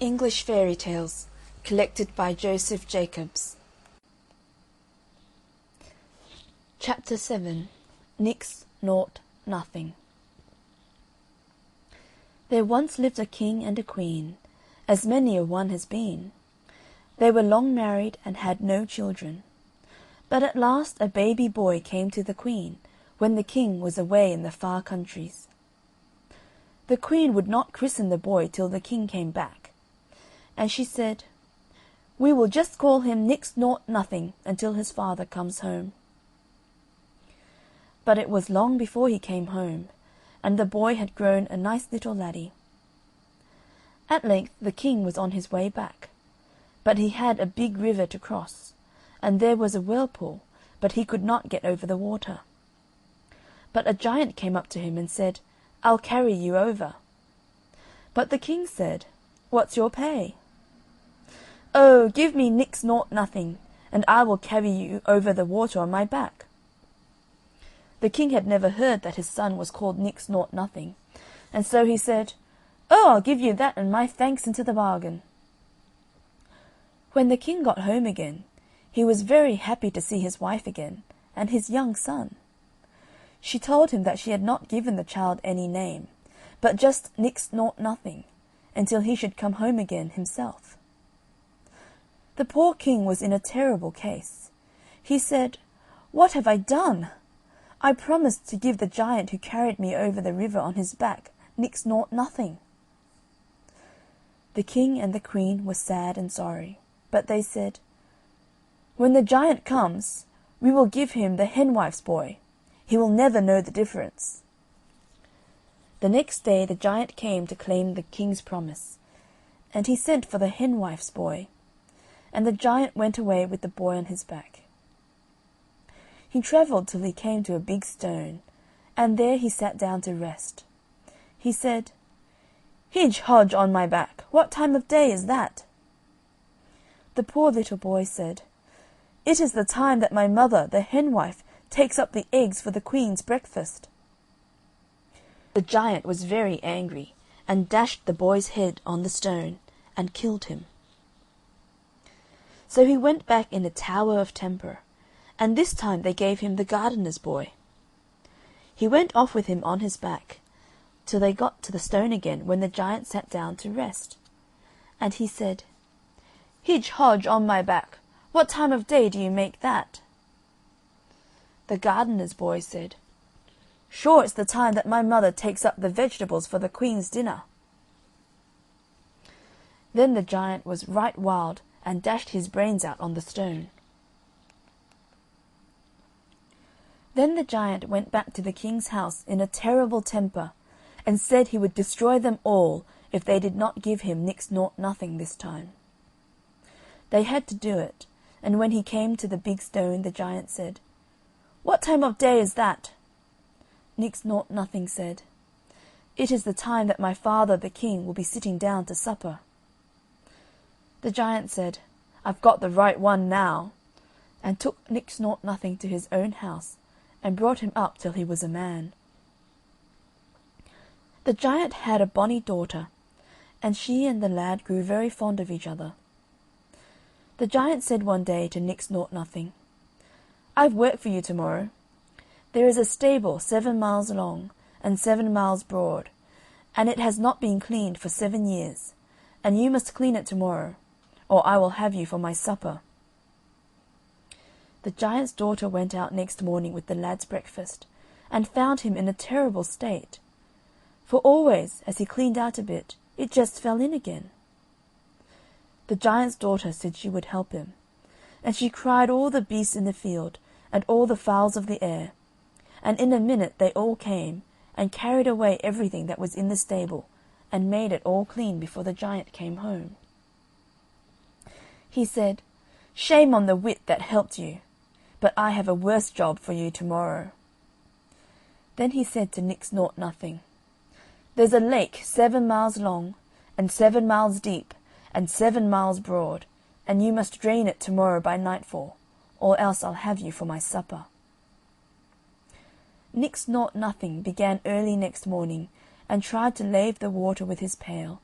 English Fairy Tales, collected by Joseph Jacobs. Chapter 7. NixNoughtNothing. There once lived a king and a queen, as many a one has been. They were long married and had no children. But at last a baby boy came to the queen, when the king was away in the far countries. The queen would not christen the boy till the king came back, and she said, "We will just call him NixNoughtNothing until his father comes home." But it was long before he came home, and the boy had grown a nice little laddie. At length the king was on his way back, but he had a big river to cross, and there was a whirlpool, but he could not get over the water. But a giant came up to him and said, "I'll carry you over." But the king said, "What's your pay?" "Oh, give me NixNoughtNothing, and I will carry you over the water on my back." The king had never heard that his son was called NixNoughtNothing, and so he said, "Oh, I'll give you that and my thanks into the bargain." When the king got home again, he was very happy to see his wife again, and his young son. She told him that she had not given the child any name, but just NixNoughtNothing, until he should come home again himself. The poor king was in a terrible case. He said, "What have I done? I promised to give the giant who carried me over the river on his back NixNoughtNothing." The king and the queen were sad and sorry, but they said, "When the giant comes, we will give him the henwife's boy. He will never know the difference." The next day the giant came to claim the king's promise, and he sent for the henwife's boy, and the giant went away with the boy on his back. He travelled till he came to a big stone, and there he sat down to rest. He said, "Hidge Hodge on my back, what time of day is that?" The poor little boy said, "It is the time that my mother, the henwife, takes up the eggs for the queen's breakfast." The giant was very angry, and dashed the boy's head on the stone, and killed him. So he went back in a tower of temper, and this time they gave him the gardener's boy. He went off with him on his back, till they got to the stone again, when the giant sat down to rest. And he said, "Hidge Hodge on my back, what time of day do you make that?" The gardener's boy said, "Sure it's the time that my mother takes up the vegetables for the queen's dinner." Then the giant was right wild, and dashed his brains out on the stone. Then the giant went back to the king's house in a terrible temper, and said he would destroy them all if they did not give him NixNoughtNothing this time. They had to do it, and when he came to the big stone the giant said, "What time of day is that?" NixNoughtNothing said, "It is the time that my father the king will be sitting down to supper." The giant said, "I've got the right one now," and took NixNoughtNothing to his own house, and brought him up till he was a man. The giant had a bonny daughter, and she and the lad grew very fond of each other. The giant said one day to NixNoughtNothing, "I've work for you tomorrow. There is a stable 7 miles long and 7 miles broad, and it has not been cleaned for 7 years, and you must clean it tomorrow, or I will have you for my supper." The giant's daughter went out next morning with the lad's breakfast, and found him in a terrible state, for always, as he cleaned out a bit, it just fell in again. The giant's daughter said she would help him, and she cried all the beasts in the field, and all the fowls of the air, and in a minute they all came, and carried away everything that was in the stable, and made it all clean before the giant came home. He said, "Shame on the wit that helped you, but I have a worse job for you tomorrow." Then he said to NixNoughtNothing, "There's a lake 7 miles long, and 7 miles deep, and 7 miles broad, and you must drain it tomorrow by nightfall, or else I'll have you for my supper." NixNoughtNothing began early next morning, and tried to lave the water with his pail,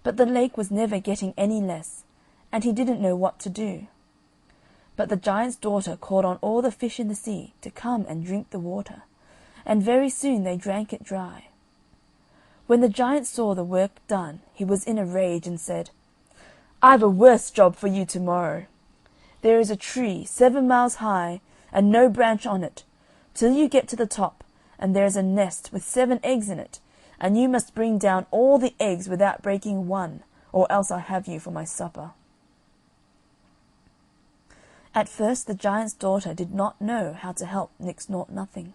but the lake was never getting any less, and he didn't know what to do. But the giant's daughter called on all the fish in the sea to come and drink the water, and very soon they drank it dry. When the giant saw the work done, he was in a rage and said, "I've a worse job for you tomorrow. There is a tree 7 miles high, and no branch on it, till you get to the top, and there is a nest with 7 eggs in it, and you must bring down all the eggs without breaking one, or else I'll have you for my supper." At first the giant's daughter did not know how to help NixNoughtNothing.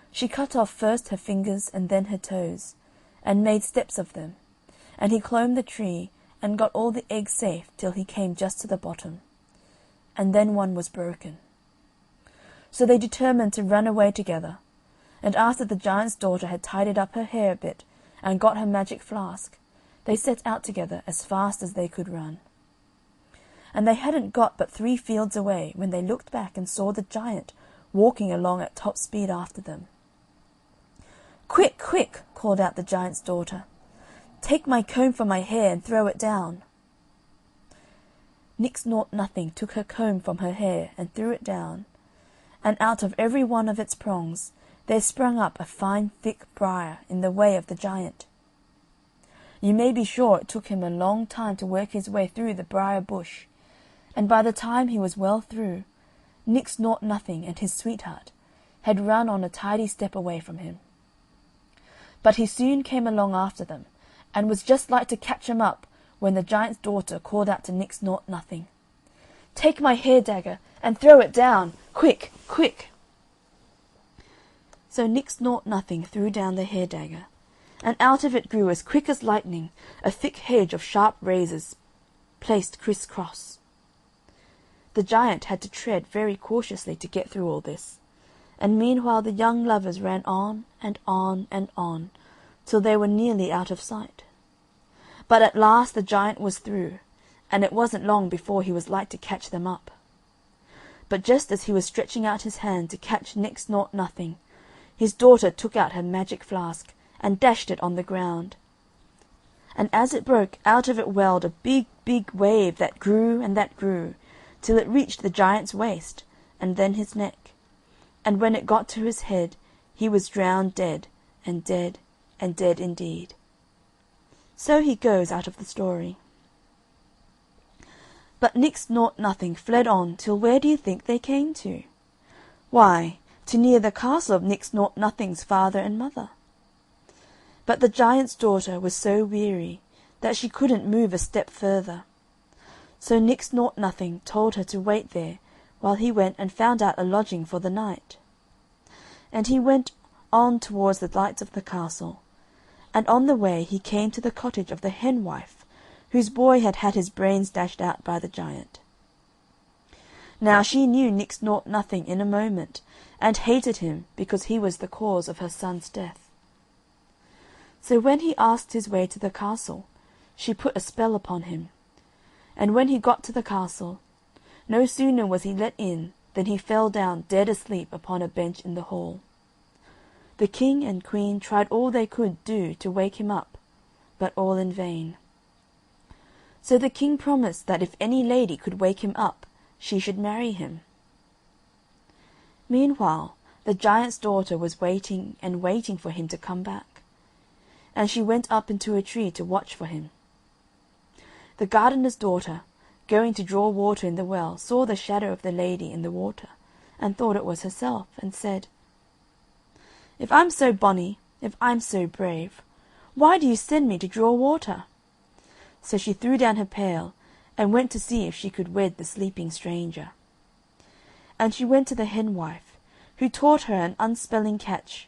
She cut off first her fingers and then her toes, and made steps of them, and he clomb the tree and got all the eggs safe till he came just to the bottom, and then one was broken. So they determined to run away together, and after the giant's daughter had tidied up her hair a bit and got her magic flask, they set out together as fast as they could run. And they hadn't got but 3 fields away when they looked back and saw the giant walking along at top speed after them. "Quick, quick!" called out the giant's daughter. "Take my comb from my hair and throw it down." NixNoughtNothing took her comb from her hair and threw it down, and out of every one of its prongs there sprung up a fine thick briar in the way of the giant. You may be sure it took him a long time to work his way through the briar bush, and by the time he was well through, NixNoughtNothing and his sweetheart had run on a tidy step away from him. But he soon came along after them, and was just like to catch him up when the giant's daughter called out to NixNoughtNothing, "Take my hair dagger and throw it down, quick, quick!" So NixNoughtNothing threw down the hair dagger, and out of it grew as quick as lightning a thick hedge of sharp razors placed criss-cross. The giant had to tread very cautiously to get through all this, and meanwhile the young lovers ran on and on and on till they were nearly out of sight. But at last the giant was through, and it wasn't long before he was like to catch them up. But just as he was stretching out his hand to catch NixNoughtNothing, his daughter took out her magic flask and dashed it on the ground. And as it broke, out of it welled a big, big wave that grew and that grew, till it reached the giant's waist, and then his neck, and when it got to his head, he was drowned dead, and dead, and dead indeed. So he goes out of the story. But NixNoughtNothing fled on till where do you think they came to? Why, to near the castle of NixNoughtNothing's father and mother. But the giant's daughter was so weary that she couldn't move a step further. So NixNoughtNothing told her to wait there while he went and found out a lodging for the night. And he went on towards the lights of the castle, and on the way he came to the cottage of the henwife, whose boy had had his brains dashed out by the giant. Now she knew NixNoughtNothing in a moment, and hated him because he was the cause of her son's death. So when he asked his way to the castle, she put a spell upon him, and when he got to the castle, no sooner was he let in than he fell down dead asleep upon a bench in the hall. The king and queen tried all they could do to wake him up, but all in vain. So the king promised that if any lady could wake him up, she should marry him. Meanwhile, the giant's daughter was waiting and waiting for him to come back, and she went up into a tree to watch for him. The gardener's daughter, going to draw water in the well, saw the shadow of the lady in the water, and thought it was herself, and said, "If I'm so bonny, if I'm so brave, why do you send me to draw water?" So she threw down her pail, and went to see if she could wed the sleeping stranger. And she went to the henwife, who taught her an unspelling catch,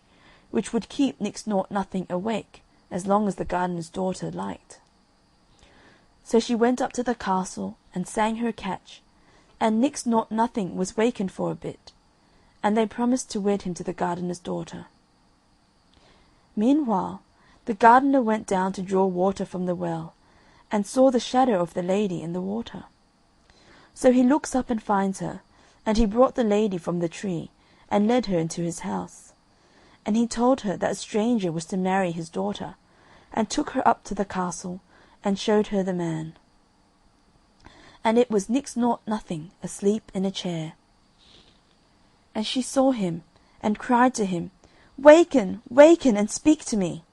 which would keep NixNoughtNothing awake as long as the gardener's daughter liked. So she went up to the castle and sang her catch, and NixNoughtNothing was wakened for a bit, and they promised to wed him to the gardener's daughter. Meanwhile, the gardener went down to draw water from the well, and saw the shadow of the lady in the water. So he looks up and finds her, and he brought the lady from the tree, and led her into his house. And he told her that a stranger was to marry his daughter, and took her up to the castle, and showed her the man. And it was NixNoughtNothing asleep in a chair. And she saw him, and cried to him, "Waken, waken, and speak to me."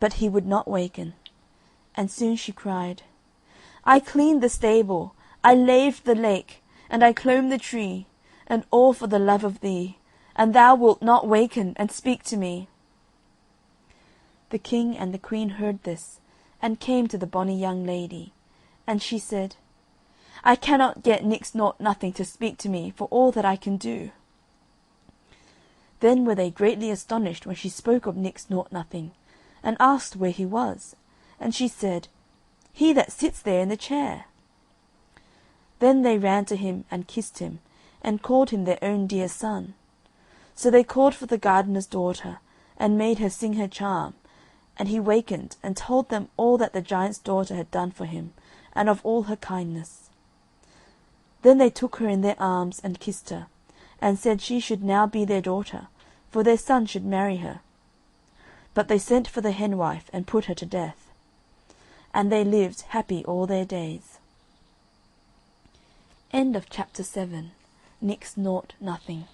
But he would not waken, and soon she cried, "I cleaned the stable, I laved the lake, and I clomb the tree, and all for the love of thee, and thou wilt not waken and speak to me." The king and the queen heard this, and came to the bonny young lady, and she said, "I cannot get NixNoughtNothing to speak to me for all that I can do." Then were they greatly astonished when she spoke of NixNoughtNothing, and asked where he was, and she said, "He that sits there in the chair." Then they ran to him and kissed him, and called him their own dear son. So they called for the gardener's daughter, and made her sing her charm, and he wakened, and told them all that the giant's daughter had done for him, and of all her kindness. Then they took her in their arms and kissed her, and said she should now be their daughter, for their son should marry her. But they sent for the henwife, and put her to death. And they lived happy all their days. End of chapter 7. NixNoughtNothing.